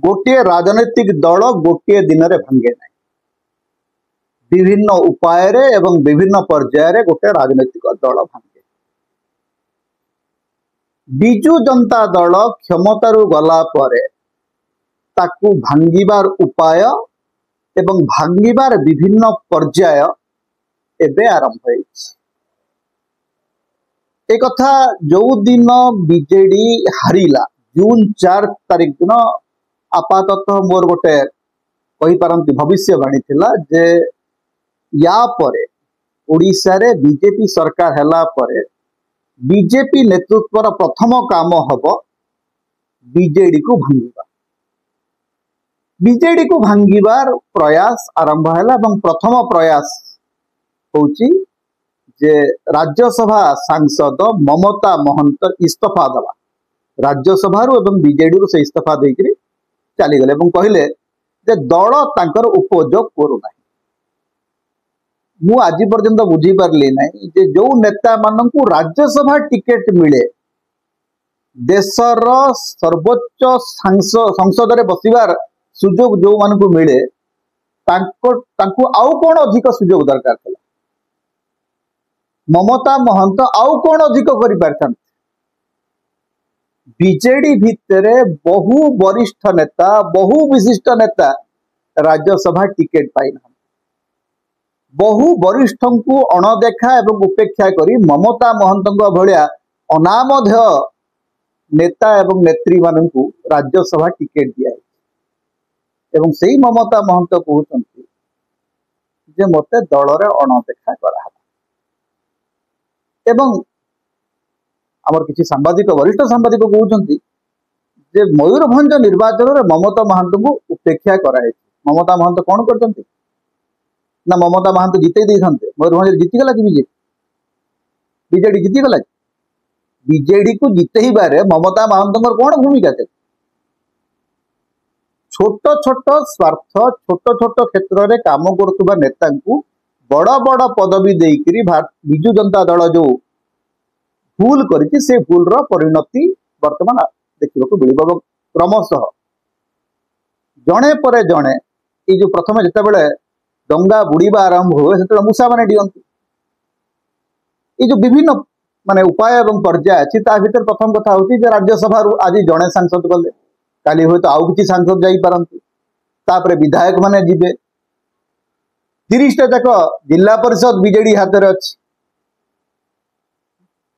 गोटे राजनैतिक दल गोटे दिन में भांगे ना विभिन्न उपाय एवं विभिन्न पर्यायर गोटे राजनैतिक दल भांगे। बिजु जनता दल क्षमतारू गला परे ताकू भांगिबार उपाय एवं भांगिबार विभिन्न पर्याय एबे आरंभ होइछि। एक कथा जो दिन बीजेडी हारिला जून 4 तारिख दिन आपाततः मोर गोटे कही पारंती भविष्यवाणी थिला जे या परे ओडिशा रे बीजेपी सरकार हैला परे बीजेपी नेतृत्वर प्रथम काम हब बीजेडी को भांगिबा। बीजेडी को भांगिबार प्रयास आरंभ हैला एवं प्रथम प्रयास होची जे राज्यसभा सांसद ममता महंत इस्तीफा दवा राज्यसभा एवं बीजेडी रू से इस्तीफा देकरी चली गले एवं कहले जे दल तांकर उपयोग करू नाही। मु आज पर्यंत बुझी पारली नहीं जे जो नेता माननकु राज्यसभा टिकेट मिले देशर सर्वोच्च संसद रे बसिबार सुजोग जो मानकु मिले तांको आउ कोन अधिक सुजोग दरकार थला। ममता महंत आउ कोन अधिक करि पारथन। बीजेडी भितरे बहु वरिष्ठ नेता बहु विशिष्ट नेता राज्यसभा टिकेट पाइना। बहु वरिष्ठ को अणदेखा एवं उपेक्षा करी ममता महंत भलिया अनामधेय नेता एवं नेत्री माननकु राज्यसभा टिकेट दिया एवं सही ममता महंत कहउछंती जे मते दल रे अणदेखा करा एवं आमर किसी सांबादिक वरिष्ठ सांबादिक कहउछंती जे मयूरभंज निर्वाचन रे ममता महंत को उपेक्षा करा है। ममता महंत कोन करछंती ना ममता महंत जीते देते मयूरभंज जीतीगला कि बीजेडी जीतीगला बीजेडी को जीते ही बारे ममता महंत कौन भूमिका थे। छोट छोट स्वार्थ छोट छोट क्षेत्र में काम करुवा नेता बड़ बड़ पदवी देकरी बिजु जनता दल जो भूल करी से भूल रो परिणति वर्तमान देखा मिल क्रमशः जड़े पर जड़े ये जो प्रथम जिते दंगा बुड़ीबा आरंभ हुए से मूसा मैंने दियंती ये जो विभिन्न माने उपाय एवं पर्याय अच्छी भर प्रथम कथा हूँ राज्यसभा आज जड़े सांसद गले काली हुए तो आउ किसी सांसद जापर विधायक माने जीवे 30टा जाक जिला परिषद बीजेडी हाथ में अच्छी।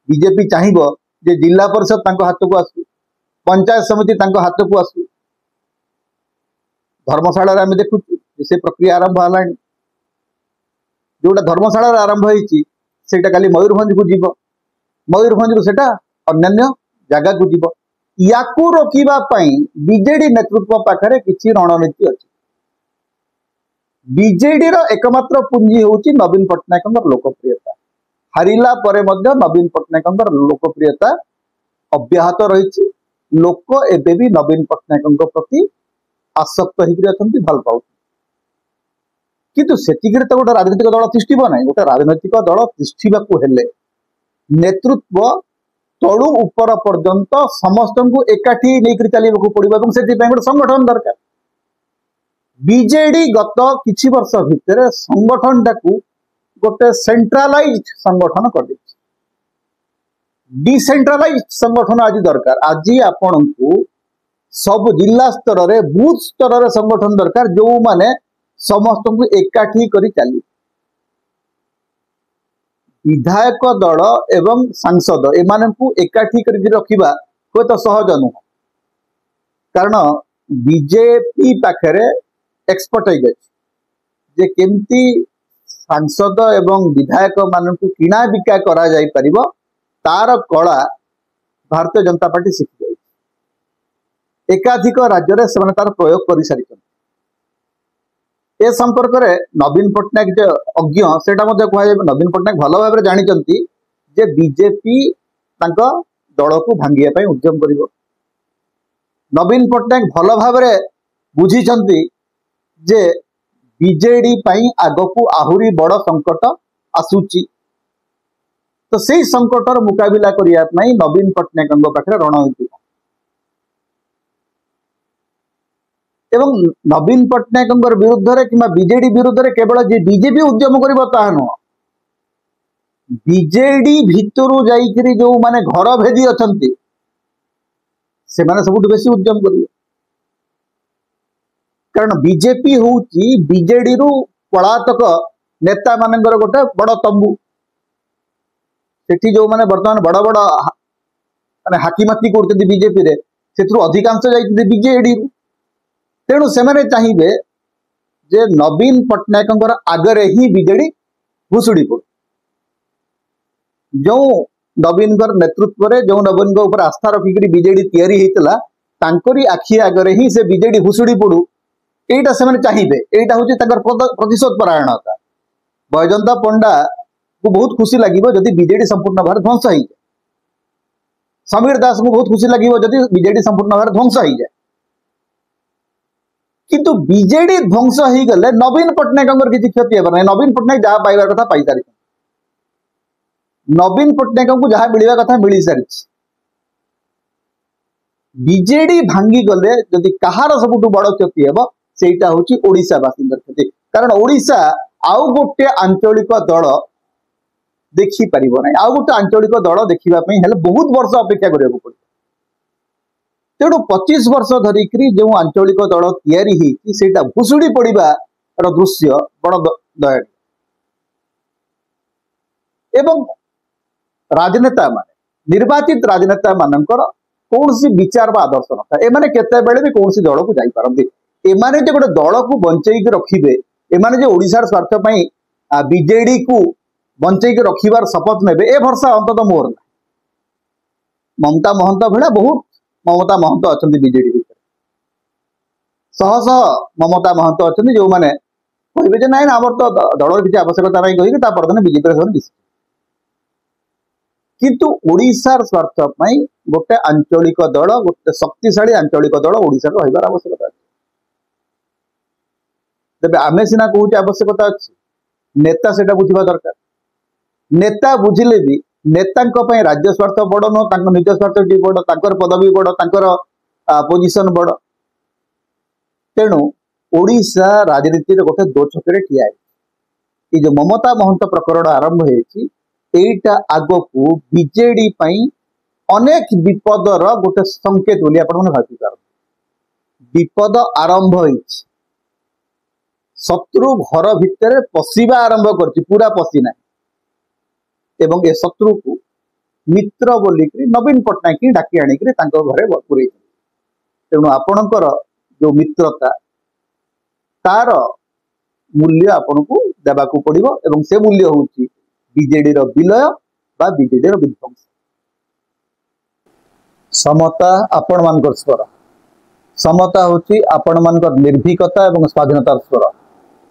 बीजेपी चाहिए जे जिला परिषद हाथ को आसू पंचायत समिति हाथ को आसू। धर्मशाला आम देखु से प्रक्रिया आरंभ है जोटा धर्मशाला आरंभ होटा खाली मयूरभंज को जीव मयूरभंज रू सेटा अन्य जगह को जीव या रोकवा बीजेडी नेतृत्व पाखरे किसी रणनीति अच्छी। बीजेडी रो एकमात्र पुंजी होची नवीन पट्टनायक लोकप्रियता हारिला परे मध्य नवीन पट्टनायक लोकप्रियता अब्याहत रही। लोक एबे भी नवीन पट्टनायक प्रति आसक्त होती भल पाऊ किंतु सेतिक तो गोटे राजनीतिक दल तिष्ठिब ना गोटे राजनैतिक दल तिष्ठिबाकू हेले नेतृत्व तलु ऊपर पर्यंत समस्त को एकाठी नहीं चलने पड़ो गोटे संगठन दरकार। बीजेडी गत किछि वर्ष भितर संगठन टाकू गोटे सेंट्रलाइज्ड संगठन कर डिसेंट्रलाइज्ड संगठन आज दरकार। आज आपण को सब जिला स्तर रे बूथ स्तर रे संगठन दरकार जो माने समस्त को एकाठी करी चली। विधायक दल एवं सांसद एमान को एकाठी करी रखिबा कोई तो सहज नुह कारण बीजेपी पाखरे एक्सपर्टाइज जे केमती सांसद एवं विधायक मान को किणा बिका करा जाई परिबो तार कला भारतीय जनता पार्टी शिखी जाए। एकाधिक राज्य रे से तार प्रयोग कर सारी ए संपर्क में नवीन पट्टनायक जो अज्ञ से कहुए नवीन पट्टनायक भल भाव जानते जे बीजेपी दल को भांगे उद्यम कर। नवीन पट्टनायक भल भाव बुझी जे बीजेडी आग को आहुरी बड़ संकट आसूची तो से संकटर मुकाबिला करने नवीन पट्टनायक पाखे रणनीति एवं नवीन पट्टनायक विरुद्ध रे कि बीजेडी विरुद्ध रे केवल जे बीजेपी उद्यम करिबो ता नुह बीजेडी भितरु जाइकरी जो माने घर भेदी अछंती से माने सबुठ बेसी उद्यम करिवे कारण बीजेपी होउची बीजेडी रु पलातक नेता मानकर गोटे बड़ तंबू सेठी जो माने वर्तमान बड़ बड़ माने हाकीमाकी करते बीजेपी रे सेथु अधिकांश जाइते बीजेडी रु तेणु से माने चाहिए जे नवीन पट्टनायक आगरे ही बीजेडी भुसुड़ी पड़ जो नवीन नेतृत्व रे जो नवीन ऊपर आस्था रखिक बीजेडी तैयारी होता तांकरी आखि आगरे ही से बीजेडी भुसुड़ी पड़ू एटा से माने चाहिए एटा होची तांकर प्रतिशोध परायणता बैजंता पंडा को बहुत खुशी लगे जदि बीजेडी संपूर्ण भाव ध्वंस हो जाए समीर दास को बहुत खुशी लगे जदि बीजेडी संपूर्ण भाव ध्वंस हो जाए किंतु बीजेडी ध्वंस हो गले नवीन पट्टनायक किसी क्षति हेबा नहीं नवीन पट्टनायक जहाँ पाइबार कथा पाई सारी नवीन पट्टनायक को जहाँ मिलवा कथा मिल सारी बीजेडी भांगी गले जदि कहार सबुठ बड़ क्षति हेबो सेटा होची ओडिशा बासिंदर क्षति कारण ओडिशा आउ गोटे आंचलिक दल देखि परिबो नै आउ गोटे आंचलिक दल देखिबा पई हेले बहुत वर्ष अपेक्षा करिया पड़े तेणु 25 वर्ष धरिकी जो आंचलिक दल तैयारी होती से भुसुड़ी पड़ा दृश्य बड़ दया एवं राजनेता माने निर्वाचित राजनेता मानकर कौन सी विचार बा आदर्श नथा एमाने केते बेले भी कौन सी दल को जाई पारंती एमाने जे गोटे दल को बंचैक रखिबे एमाने जे ओडिशार स्वार्थ पई बीजेडी को बंचैक रखिबार शपथ नेबे ए भरसा अंतत मोर ना ममता महंत भला बहुत ममता महंत अच्छा बीजेडी भीतर शह शह ममता महंत अच्छा जो मैंने कहे ना आम तो दल किसी आवश्यकता नहीं कही परदिन बीजेपी किंतु ओडिशार स्वार्थ गोटे आंचलिक दल गोटे शक्तिशाली आंचलिक दल ओडिशार रहिबार आवश्यकता अच्छे तेज आमे सीना कहूँ आवश्यकता अच्छी नेता से बुझा दरकार नेता बुझिले भी नेता राज्य स्वार्थ बड़ नुह निज स्वार्थ टी बड़ पदवी बड़ पोजिशन बड़ तेणु ओडिशा राजनीति गोटे दो छके ठिया ये जो ममता महंत प्रकरण आरंभ होटा आग को बीजेडी अनेक विपदर गोटे संकेत बोली आप भावी पार विपद आरंभ हो शत्रु घर भितर पशिबा आरंभ कर पूरा पशि ना एवं ए शत्रु को मित्र बोलिक नवीन पट्टनायक डाकी आनिक घरे पुरे तेणु आपणकर जो मित्रता तार मूल्य आपन को देवा पड़ो एवं से मूल्य हूँ बीजेडी विलय बा बीजेडी विध्वंस समता आपण मान स्वर समता हूँ आपण मान निर्भीकता और स्वाधीनतार स्वर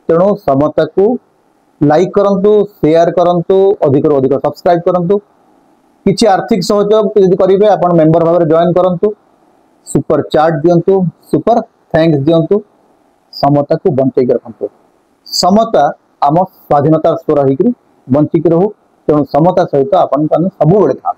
तेणु समता को लाइक करंतु शेयर करंतु अधिक अधिक सब्सक्राइब करंतु किछि आर्थिक सहयोग यदि करिवे आपण मेंबर भाव जॉइन करंतु सुपर चार्ट दियंतु सुपर थैंक्स दियंतु समता को बंचैक रखंतु समता आम स्वाधीनतार स्वर होकर बंचिक रहू तेणु समता सहित आपण सब बेले था।